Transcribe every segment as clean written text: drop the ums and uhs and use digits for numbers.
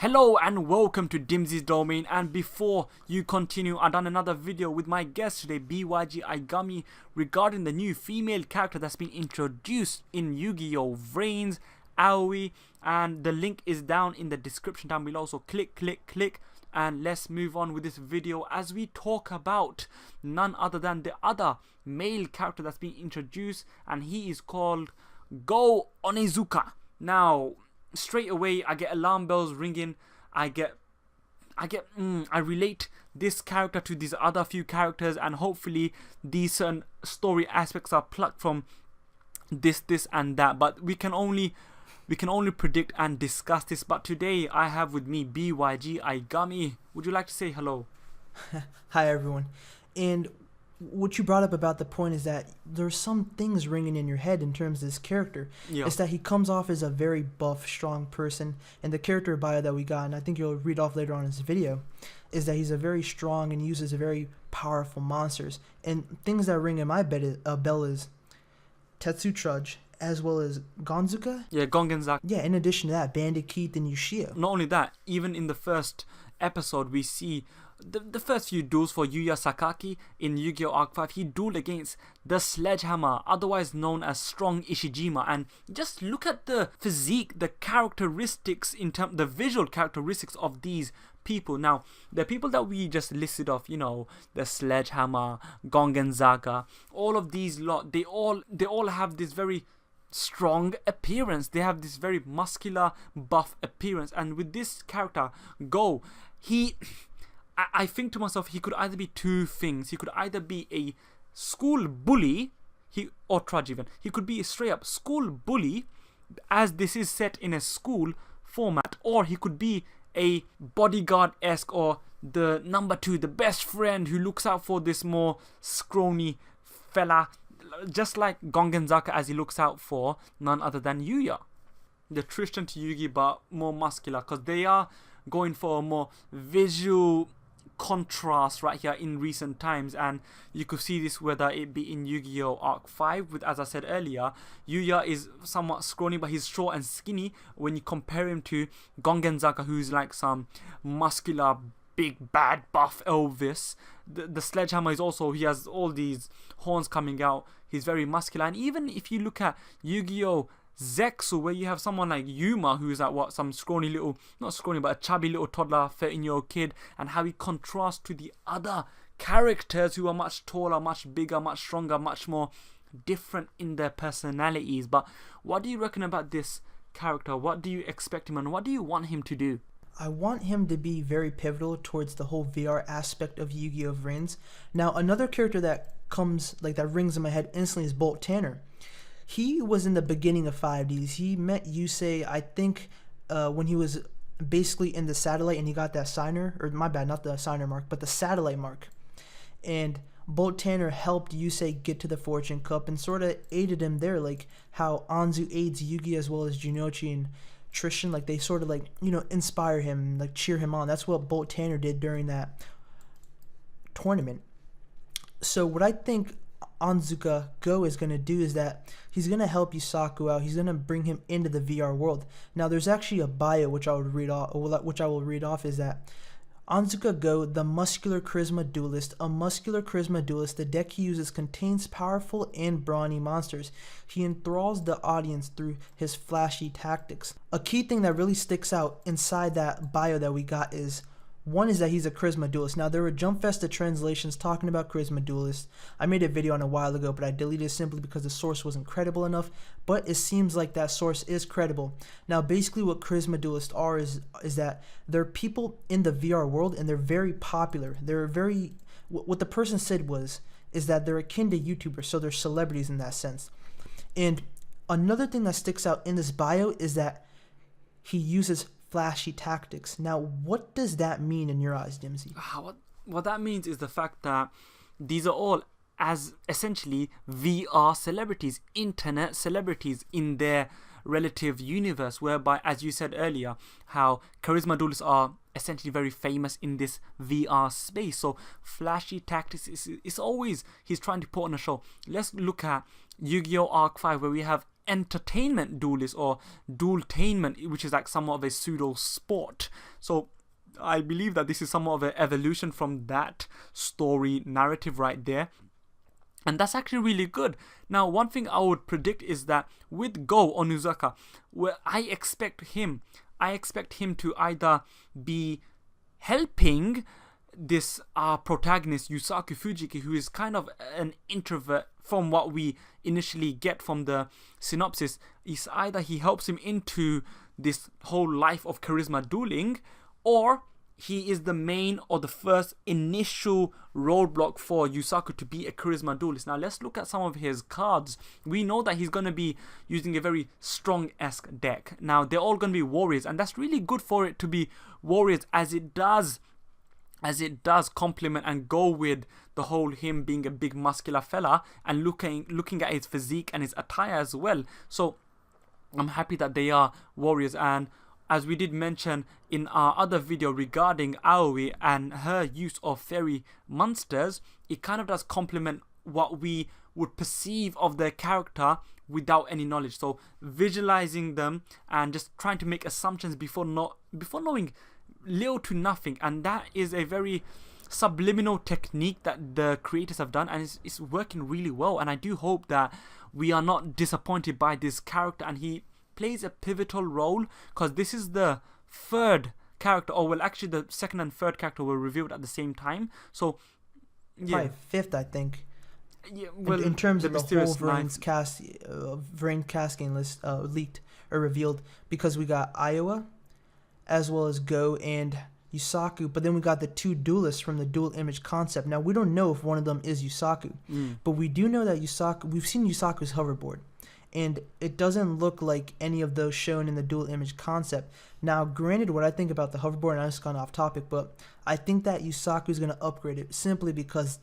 Hello and welcome to Dimsy's Domain, and before you continue, I've done another video with my guest today, YuGiOh regarding the new female character that's been introduced in YuGiOh Vrains, Aoi, and the link is down in the description down below, so click, and let's move on with this video as we talk about none other than the other male character that's been introduced, and he is called Go Onizuka. Now, straight away I get alarm bells ringing. I relate this character to these other few characters, and hopefully these certain story aspects are plucked from this and that, but we can only predict and discuss this. But today I have with me YuGiOh. Would you like to say hello? Hi everyone. And what you brought up about the point is that there's some things ringing in your head in terms of this character. Yeah. It's that he comes off as a very buff, strong person, and the character bio that we got, and I think you'll read off later on in this video, is that he's a very strong and uses very powerful monsters. And things that ring in my bell is Tetsu Trudge, as well as Gonzuka. Yeah, Gongenzaku. Yeah, in addition to that, Bandit Keith and YuShio. Not only that, even in the first episode we see the first few duels for Yuya Sakaki in Yu-Gi-Oh! Arc 5, he dueled against the Sledgehammer, otherwise known as Strong Ishijima, and just look at the physique, the characteristics, the visual characteristics of these people. Now, the people that we just listed off, you know, the Sledgehammer, Gongenzaga, all of these lot, they all have this very strong appearance. They have this very muscular, buff appearance, and with this character, Go, I think to myself, he could either be two things. He could either be a school bully, or Trudge even. He could be a straight up school bully, as this is set in a school format, or he could be a bodyguard-esque, or the number two, the best friend who looks out for this more scrawny fella, just like Gongenzaku, as he looks out for none other than Yuya. The Tristan to Yugi, but more muscular, because they are going for a more visual contrast right here in recent times, and you could see this whether it be in Yu-Gi-Oh! Arc 5 with, as I said earlier, Yuya is somewhat scrawny, but he's short and skinny when you compare him to Gongenzaku, who's like some muscular, big, bad, buff Elvis. The Sledgehammer is also, he has all these horns coming out, he's very muscular. And even if you look at Yu-Gi-Oh! Zexu, where you have someone like Yuma, who's like some scrawny little, not scrawny, but a chubby little toddler, 13-year-old kid, and how he contrasts to the other characters who are much taller, much bigger, much stronger, much more different in their personalities. But what do you reckon about this character? What do you expect him, and what do you want him to do? I want him to be very pivotal towards the whole VR aspect of YuGiOh Vrains. Now, another character that rings in my head instantly is Bolt Tanner. He was in the beginning of 5Ds. He met Yusei, I think, when he was basically in the satellite, and he got that signer, or my bad, not the signer mark, but the satellite mark. And Bolt Tanner helped Yusei get to the Fortune Cup and sort of aided him there, like how Anzu aids Yugi as well as Junichi and Tristan. Like, they sort of inspire him, like cheer him on. That's what Bolt Tanner did during that tournament. So what I think Onizuka Go is going to do is that he's going to help Yusaku out. He's going to bring him into the VR world. Now, there's actually a bio which I will read off, is that Onizuka Go, the muscular charisma duelist. A muscular charisma duelist, the deck he uses contains powerful and brawny monsters. He enthralls the audience through his flashy tactics. A key thing that really sticks out inside that bio that we got is, one is that he's a charisma duelist. Now, there were jump festa translations talking about charisma duelists. I made a video on a while ago, but I deleted it simply because the source wasn't credible enough, but it seems like that source is credible. Now, basically what charisma duelists are is that they're people in the VR world, and they're very popular. What the person said is that they're akin to YouTubers, so they're celebrities in that sense. And another thing that sticks out in this bio is that he uses flashy tactics. Now, what does that mean in your eyes, Dimsy? What that means is the fact that these are all as essentially VR celebrities, internet celebrities in their relative universe, whereby, as you said earlier, how charisma duelists are essentially very famous in this VR space. So flashy tactics is always he's trying to put on a show. Let's look at Yu-Gi-Oh! Arc 5, where we have entertainment duelist or dueltainment, which is like somewhat of a pseudo sport. So I believe that this is somewhat of an evolution from that story narrative right there. And that's actually really good. Now, one thing I would predict is that with Go Onizuka, where I expect him to either be helping this protagonist Yusaku Fujiki, who is kind of an introvert from what we initially get from the synopsis. Is either he helps him into this whole life of charisma dueling, or he is the main or the first initial roadblock for Yusaku to be a charisma duelist. Now let's look at some of his cards. We know that he's going to be using a very strong-esque deck. Now they're all going to be warriors, and that's really good for it to be warriors, as it does complement and go with the whole him being a big muscular fella, and looking at his physique and his attire as well. So I'm happy that they are warriors. And as we did mention in our other video regarding Aoi and her use of fairy monsters, it kind of does complement what we would perceive of their character without any knowledge. So visualizing them and just trying to make assumptions before knowing little to nothing, and that is a very subliminal technique that the creators have done, and it's working really well. And I do hope that we are not disappointed by this character, and he plays a pivotal role, because this is the third character, or well, actually the second and third character were revealed at the same time. So yeah, probably fifth, I think. Yeah, well, in terms of the whole Vrains casting list leaked or revealed, because we got Iowa as well as Go and Yusaku, but then we got the two duelists from the dual image concept. Now we don't know if one of them is Yusaku, but we do know that we've seen Yusaku's hoverboard, and it doesn't look like any of those shown in the dual image concept. Now, granted, what I think about the hoverboard, and I just gone off topic, but I think that Yusaku is going to upgrade it simply because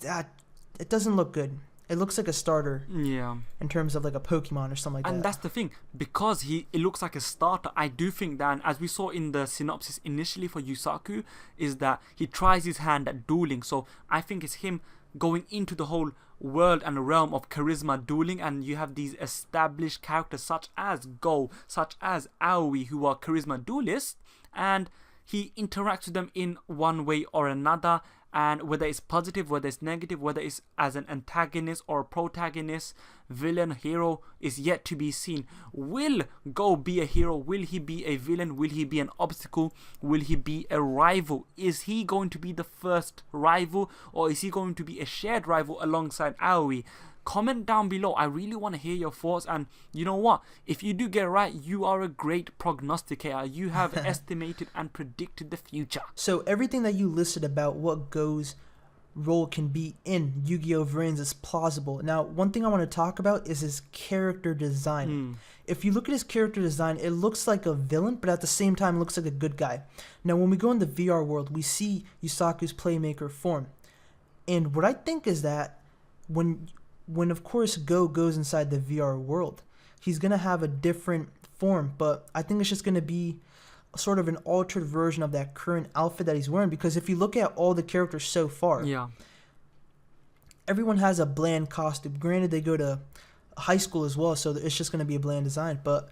it doesn't look good. It looks like a starter, in terms of like a Pokemon or something like that. And that's the thing, because it looks like a starter. I do think that, and as we saw in the synopsis initially for Yusaku, is that he tries his hand at dueling. So I think it's him going into the whole world and realm of charisma dueling, and you have these established characters such as Go, such as Aoi, who are charisma duelists, and he interacts with them in one way or another. And whether it's positive, whether it's negative, whether it's as an antagonist or a protagonist, villain, hero, is yet to be seen. Will Go be a hero? Will he be a villain? Will he be an obstacle? Will he be a rival? Is he going to be the first rival, or is he going to be a shared rival alongside Aoi? Comment down below. I really want to hear your thoughts. And you know what? If you do get it right, you are a great prognosticator. You have estimated and predicted the future. So everything that you listed about what Go's role can be in YuGiOh Vrains is plausible. Now, one thing I want to talk about is his character design. If you look at his character design, it looks like a villain, but at the same time looks like a good guy. Now, when we go in the VR world, we see Yusaku's playmaker form. And what I think is that when of course Go goes inside the VR world, he's going to have a different form, but I think it's just going to be sort of an altered version of that current outfit that he's wearing, because if you look at all the characters so far, everyone has a bland costume. Granted, they go to high school as well, so it's just going to be a bland design, but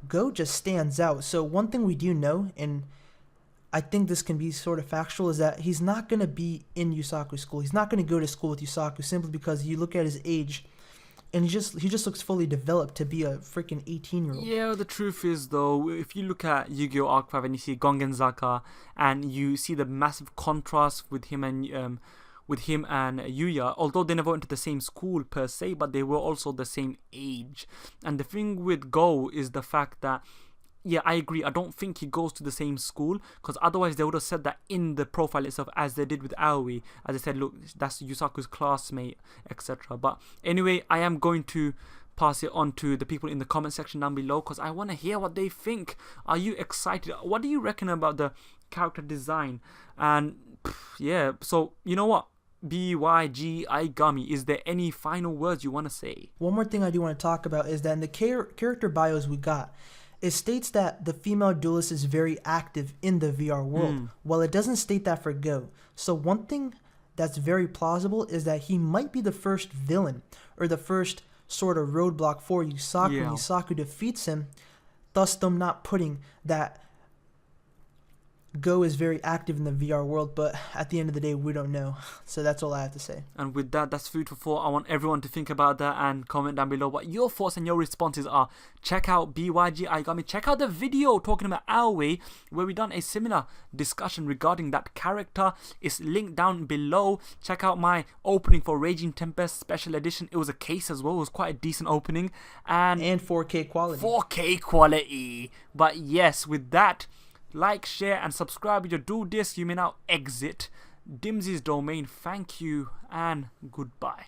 Go just stands out. So one thing we do know, and I think this can be sort of factual, is that he's not going to be in Yusaku's school. He's not going to go to school with Yusaku, simply because you look at his age and he just looks fully developed to be a freaking 18-year-old. Yeah, the truth is, though, if you look at Yu-Gi-Oh! Arc 5 and you see Gongenzaka, and you see the massive contrast with him and Yuya, although they never went to the same school per se, but they were also the same age. And the thing with Go is the fact that, yeah, I agree, I don't think he goes to the same school, because otherwise they would have said that in the profile itself, as they did with Aoi, as I said, look, that's Yusaku's classmate, etc. But anyway, I am going to pass it on to the people in the comment section down below, because I want to hear what they think. Are you excited? What do you reckon about the character design? And yeah, so you know what, BYGIGAMI, is there any final words you want to say? One more thing I do want to talk about is that in the character bios we got, it states that the female duelist is very active in the VR world, while it doesn't state that for Go. So one thing that's very plausible is that he might be the first villain, or the first sort of roadblock for Yusaku. Yeah. Yusaku defeats him, thus them not putting that Go is very active in the VR world, but at the end of the day, we don't know. So that's all I have to say. And with that, that's food for thought. I want everyone to think about that and comment down below what your thoughts and your responses are. Check out BYG Aigami. Check out the video talking about Aoi, where we done a similar discussion regarding that character. It's linked down below. Check out my opening for Raging Tempest Special Edition. It was a case as well. It was quite a decent opening. And 4K quality. 4K quality. But yes, with that, like, share, and subscribe. You do this, you may now exit Dimsy's domain. Thank you and goodbye.